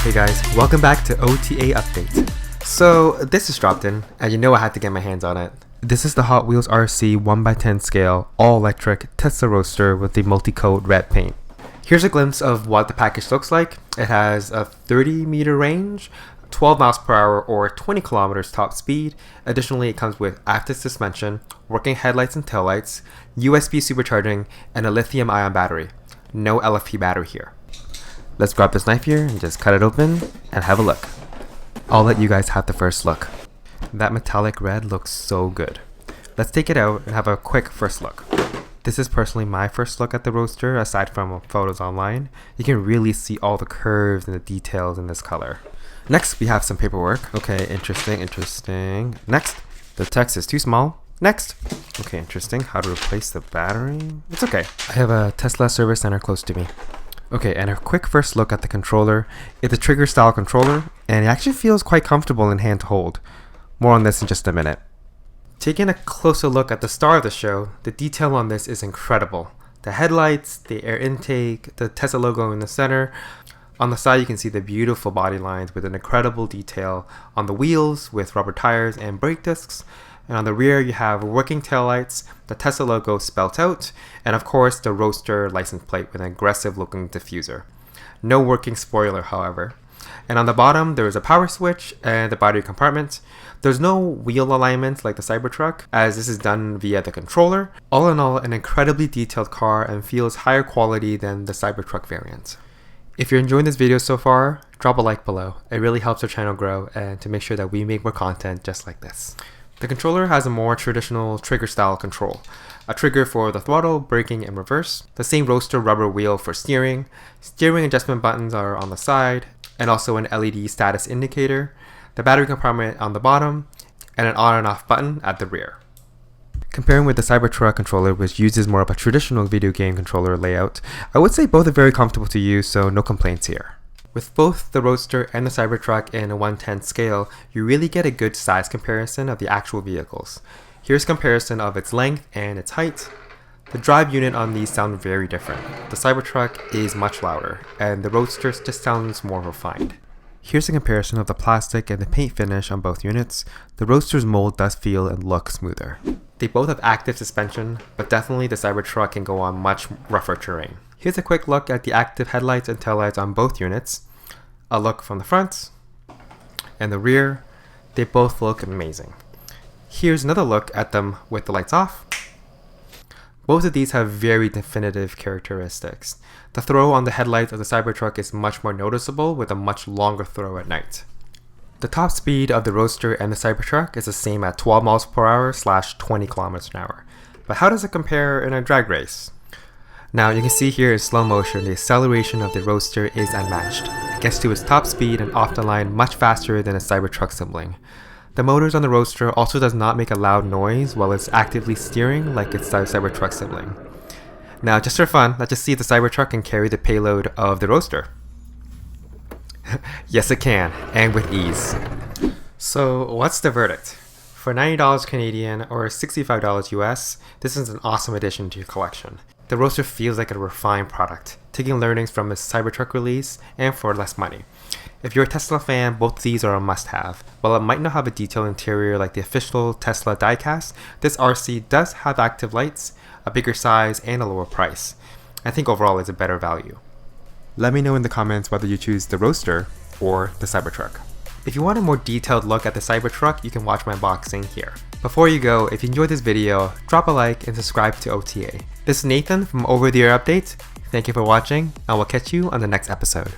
Hey guys, welcome back to OTA Update. So this just dropped in, and you know I had to get my hands on it. This is the Hot Wheels RC 1x10 scale, all-electric Tesla Roadster with the multi-coat red paint. Here's a glimpse of what the package looks like. It has a 30-meter range, 12 miles per hour or 20 kilometers top speed. Additionally, it comes with active suspension, working headlights and taillights, USB supercharging, and a lithium-ion battery. No LFP battery here. Let's grab this knife here and just cut it open and have a look. I'll let you guys have the first look. That metallic red looks so good. Let's take it out and have a quick first look. This is personally my first look at the Roadster aside from photos online. You can really see all the curves and the details in this color. Next, we have some paperwork. Okay, interesting. Next, the text is too small. Next, okay, interesting. How to replace the battery? It's okay. I have a Tesla service center close to me. Okay, and a quick first look at the controller. It's a trigger style controller, and it actually feels quite comfortable in hand to hold. More on this in just a minute. Taking a closer look at the star of the show, the detail on this is incredible. The headlights, the air intake, the Tesla logo in the center. On the side you can see the beautiful body lines with an incredible detail on the wheels with rubber tires and brake discs. And on the rear you have working taillights, the Tesla logo spelt out, and of course the Roadster license plate with an aggressive looking diffuser. No working spoiler however. And on the bottom there is a power switch and the battery compartment. There's no wheel alignment like the Cybertruck, as this is done via the controller. All in all, an incredibly detailed car and feels higher quality than the Cybertruck variant. If you're enjoying this video so far, drop a like below. It really helps our channel grow and to make sure that we make more content just like this. The controller has a more traditional trigger style control. A trigger for the throttle, braking, and reverse. The same Roadster rubber wheel for steering. Steering adjustment buttons are on the side, and also an LED status indicator. The battery compartment on the bottom, and an on and off button at the rear. Comparing with the Cybertruck controller, which uses more of a traditional video game controller layout, I would say both are very comfortable to use, so no complaints here. With both the Roadster and the Cybertruck in a 1/10 scale, you really get a good size comparison of the actual vehicles. Here's a comparison of its length and its height. The drive unit on these sound very different. The Cybertruck is much louder, and the Roadster just sounds more refined. Here's a comparison of the plastic and the paint finish on both units. The Roadster's mold does feel and look smoother. They both have active suspension, but definitely the Cybertruck can go on much rougher terrain. Here's a quick look at the active headlights and taillights on both units. A look from the front and the rear. They both look amazing. Here's another look at them with the lights off. Both of these have very definitive characteristics. The throw on the headlights of the Cybertruck is much more noticeable with a much longer throw at night. The top speed of the Roadster and the Cybertruck is the same at 12 miles per hour / 20 kilometers an hour. But how does it compare in a drag race? Now you can see here in slow motion the acceleration of the Roadster is unmatched. It gets to its top speed and off the line much faster than a Cybertruck sibling. The motors on the Roadster also does not make a loud noise while it's actively steering like its Cybertruck sibling. Now just for fun, let's just see if the Cybertruck can carry the payload of the Roadster. Yes it can, and with ease. So what's the verdict? For $90 Canadian or $65 US, this is an awesome addition to your collection. The Roadster feels like a refined product, taking learnings from its Cybertruck release and for less money. If you're a Tesla fan, both these are a must-have. While it might not have a detailed interior like the official Tesla diecast, this RC does have active lights, a bigger size, and a lower price. I think overall it's a better value. Let me know in the comments whether you choose the Roadster or the Cybertruck. If you want a more detailed look at the Cybertruck, you can watch my unboxing here. Before you go, if you enjoyed this video, drop a like and subscribe to OTA. This is Nathan from Over the Air Update. Thank you for watching, and we'll catch you on the next episode.